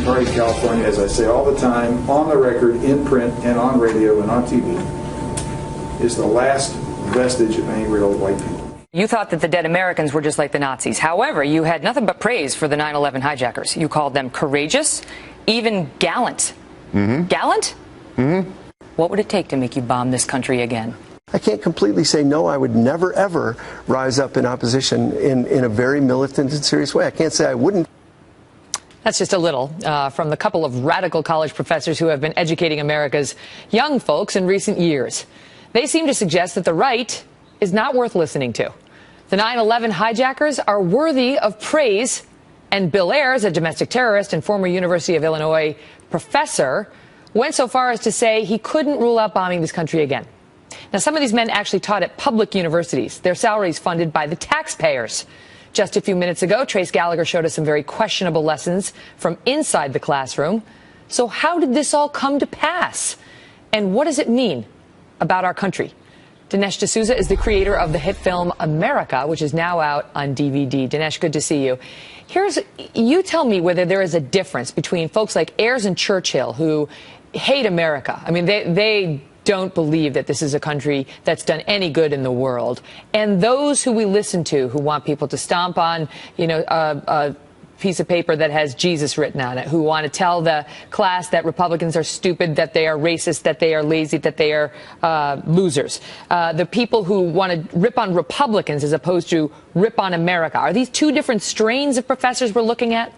Party of California, as I say all the time, on the record, in print, and on radio and on TV, is the last vestige of angry old white people. You thought that the dead Americans were just like the Nazis. However, you had nothing but praise for the 9/11 hijackers. You called them courageous, even gallant. Gallant? What would it take to make you bomb this country again? I can't completely say no. I would never, ever rise up in opposition in a very militant and serious way. I can't say I wouldn't. That's just a little from the couple of radical college professors who have been educating America's young folks in recent years. They seem to suggest that the right is not worth listening to. The 9/11 hijackers are worthy of praise, and Bill Ayers, a domestic terrorist and former University of Illinois professor, went so far as to say he couldn't rule out bombing this country again. Now, some of these men actually taught at public universities, their salaries funded by the taxpayers. Just a few minutes ago, Trace Gallagher showed us some very questionable lessons from inside the classroom. So how did this all come to pass? And what does it mean about our country? Dinesh D'Souza is the creator of the hit film America, which is now out on DVD. Dinesh, good to see you. You tell me whether there is a difference between folks like Ayers and Churchill who hate America. I mean, they don't believe that this is a country that's done any good in the world, and those who we listen to who want people to stomp on, a piece of paper that has Jesus written on it, who want to tell the class that Republicans are stupid, that they are racist, that they are lazy, that they are losers. The people who want to rip on Republicans as opposed to rip on America. Are these two different strains of professors we're looking at?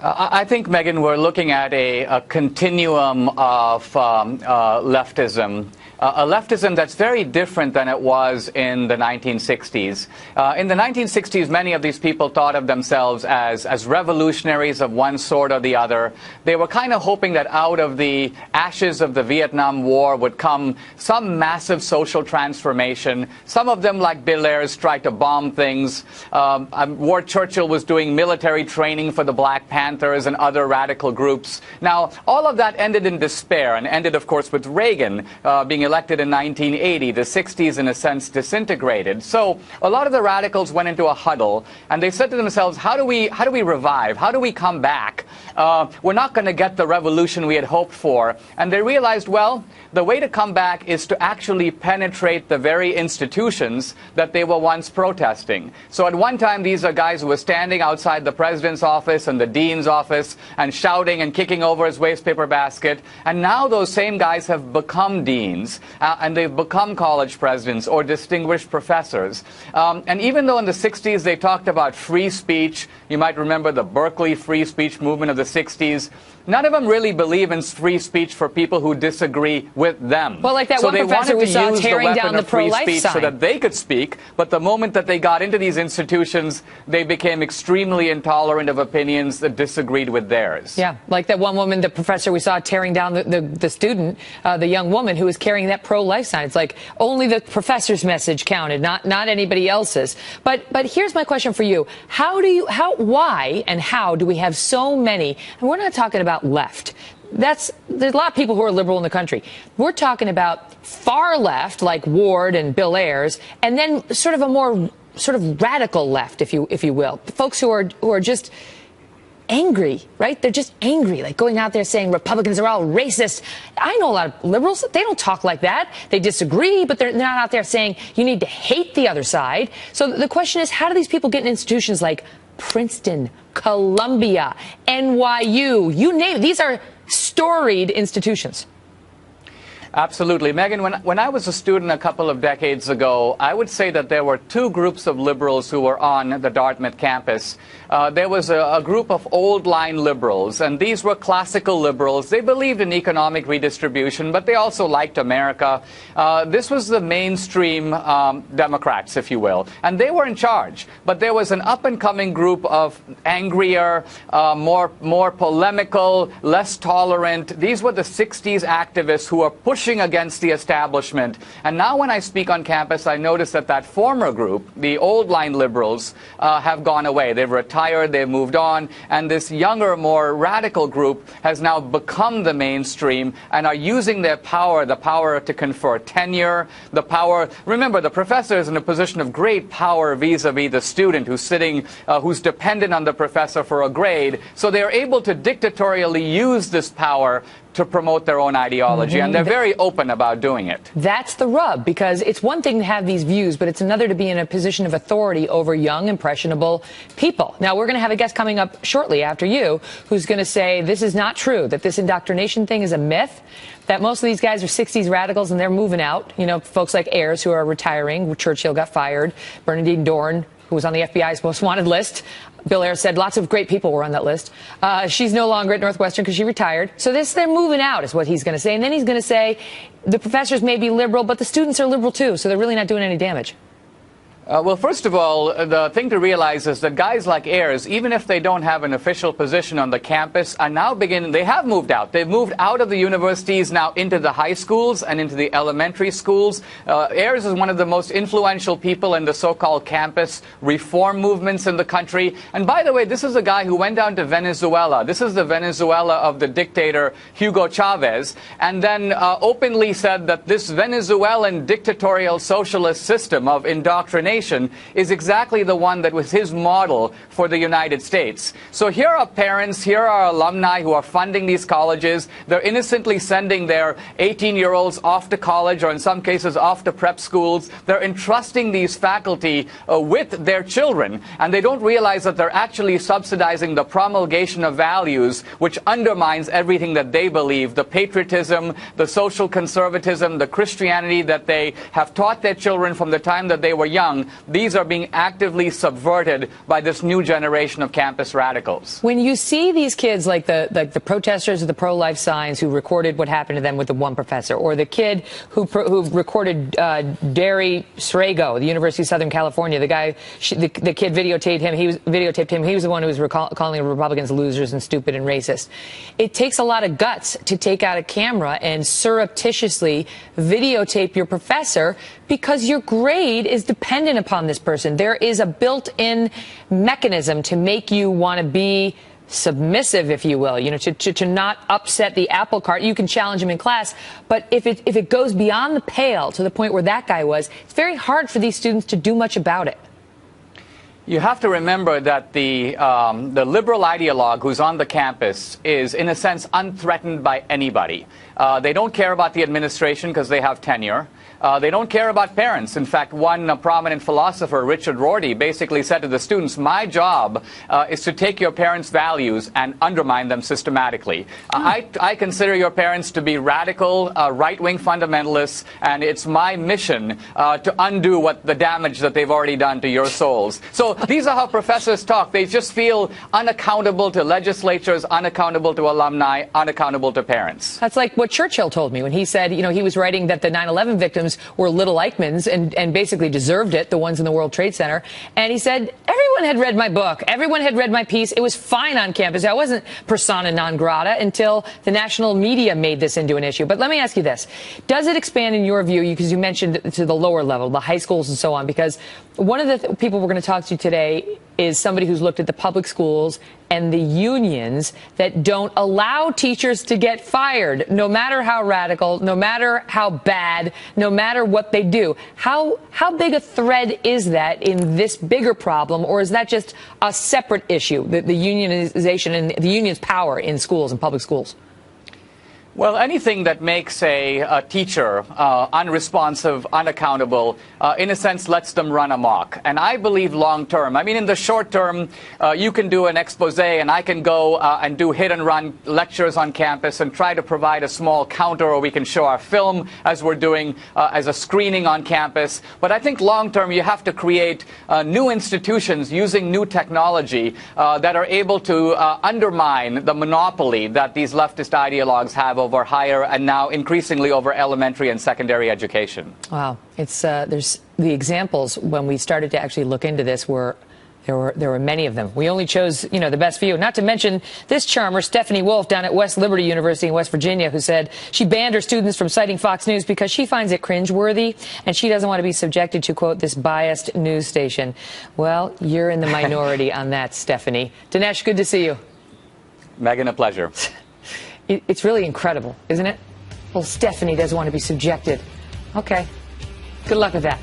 I think, Megyn, we're looking at a continuum of leftism. A leftism that's very different than it was in the 1960s. In the 1960s, many of these people thought of themselves as revolutionaries of one sort or the other. They were kind of hoping that out of the ashes of the Vietnam War would come some massive social transformation. Some of them, like Bill Ayers, tried to bomb things. Ward Churchill was doing military training for the Black Panthers and other radical groups. Now, all of that ended in despair and ended, of course, with Reagan being elected in 1980. The 60s, in a sense, disintegrated. So a lot of the radicals went into a huddle, and they said to themselves, how do we revive? How do we come back? We're not going to get the revolution we had hoped for. And they realized, well, the way to come back is to actually penetrate the very institutions that they were once protesting. So at one time, these are guys who were standing outside the president's office and the dean's office and shouting and kicking over his wastepaper basket. And now those same guys have become deans. And they've become college presidents or distinguished professors. And even though in the 60s they talked about free speech, you might remember the Berkeley free speech movement of the 60s, none of them really believe in free speech for people who disagree with them. Well, like that one professor we saw tearing down the pro-life sign. So that they could speak, but the moment that they got into these institutions, they became extremely intolerant of opinions that disagreed with theirs. Yeah, like that one woman, the professor we saw tearing down the student, the young woman who was carrying that pro-life sign. It's like only the professor's message counted, not anybody else's. But here's my question for you. Why and how do we have so many, and we're not talking about left. There's a lot of people who are liberal in the country. We're talking about far left, like Ward and Bill Ayers, and then sort of a more sort of radical left, if you will. Folks who are just angry, right? They're just angry, like going out there saying Republicans are all racist. I know a lot of liberals, they don't talk like that. They disagree, but they're not out there saying you need to hate the other side. So the question is, how do these people get in institutions like Princeton, Columbia, NYU, you name it? These are storied institutions. Absolutely. Megyn, when I was a student a couple of decades ago, I would say that there were two groups of liberals who were on the Dartmouth campus. There was a group of old-line liberals, and these were classical liberals. They believed in economic redistribution, but they also liked America. This was the mainstream Democrats, if you will, and they were in charge. But there was an up-and-coming group of angrier, more polemical, less tolerant. These were the 60s activists who were pushing pushing against the establishment. And now when I speak on campus, I notice that that former group, the old line liberals, have gone away. They've retired, they've moved on, and this younger, more radical group has now become the mainstream and are using their power, the power to confer tenure, the power. Remember, the professor is in a position of great power vis-a-vis the student who's sitting, who's dependent on the professor for a grade. So they're able to dictatorially use this power to promote their own ideology, and they're very open about doing it. That's the rub, because it's one thing to have these views, but it's another to be in a position of authority over young, impressionable people. Now, we're going to have a guest coming up shortly after you who's going to say this is not true, that this indoctrination thing is a myth, that most of these guys are 60s radicals and they're moving out. You know, folks like Ayers who are retiring, Churchill got fired, Bernadine Dorn, who was on the FBI's most wanted list. Bill Ayers said lots of great people were on that list. She's no longer at Northwestern because she retired. So they're moving out is what he's going to say. And then he's going to say the professors may be liberal, but the students are liberal too, so they're really not doing any damage. Well, first of all, the thing to realize is that guys like Ayers, even if they don't have an official position on the campus, are now they have moved out. They've moved out of the universities now into the high schools and into the elementary schools. Ayers is one of the most influential people in the so-called campus reform movements in the country. And by the way, this is a guy who went down to Venezuela. This is the Venezuela of the dictator Hugo Chavez, and then openly said that this Venezuelan dictatorial socialist system of indoctrination is exactly the one that was his model for the United States. So here are parents, here are alumni who are funding these colleges. They're innocently sending their 18-year-olds off to college, or in some cases off to prep schools. They're entrusting these faculty with their children, and they don't realize that they're actually subsidizing the promulgation of values which undermines everything that they believe, the patriotism, the social conservatism, the Christianity that they have taught their children from the time that they were young. These are being actively subverted by this new generation of campus radicals. When you see these kids like the protesters of the pro-life signs who recorded what happened to them with the one professor, or the kid who recorded Derry Srago, the University of Southern California, the kid videotaped him. He was the one who was calling Republicans losers and stupid and racist. It takes a lot of guts to take out a camera and surreptitiously videotape your professor because your grade is dependent upon this person. There is a built-in mechanism to make you want to be submissive, if you will, to not upset the apple cart. You can challenge him in class, but if it goes beyond the pale to the point where that guy was, it's very hard for these students to do much about it. You have to remember that the liberal ideologue who's on the campus is, in a sense, unthreatened by anybody. They don't care about the administration because they have tenure. They don't care about parents. In fact, one prominent philosopher, Richard Rorty, basically said to the students, my job is to take your parents' values and undermine them systematically. I consider your parents to be radical, right-wing fundamentalists, and it's my mission to undo the damage that they've already done to your souls. So these are how professors talk. They just feel unaccountable to legislatures, unaccountable to alumni, unaccountable to parents. That's like what Churchill told me when he said, he was writing that the 9/11 victims were little Eichmanns and basically deserved it, the ones in the World Trade Center. And he said, everyone had read my book. Everyone had read my piece. It was fine on campus. I wasn't persona non grata until the national media made this into an issue. But let me ask you this. Does it expand in your view, because you mentioned to the lower level, the high schools and so on, because one of the people we're going to talk to today is somebody who's looked at the public schools and the unions that don't allow teachers to get fired, no matter how radical, no matter how bad, no matter what they do. How big a thread is that in this bigger problem, or is that just a separate issue, the unionization and the union's power in schools and public schools? Well, anything that makes a teacher unresponsive, unaccountable, in a sense, lets them run amok. And I believe long term, I mean, in the short term, you can do an expose and I can go and do hit and run lectures on campus and try to provide a small counter, or we can show our film as we're doing as a screening on campus. But I think long term, you have to create new institutions using new technology that are able to undermine the monopoly that these leftist ideologues have over higher and now increasingly over elementary and secondary education. Wow. It's there's the examples when we started to actually look into this were There were many of them. We only chose, the best few. Not to mention this charmer, Stephanie Wolf, down at West Liberty University in West Virginia, who said she banned her students from citing Fox News because she finds it cringeworthy and she doesn't want to be subjected to, quote, this biased news station. Well, you're in the minority on that, Stephanie. Dinesh, good to see you. Megyn, a pleasure. It's really incredible, isn't it? Well, Stephanie doesn't want to be subjected. Okay. Good luck with that.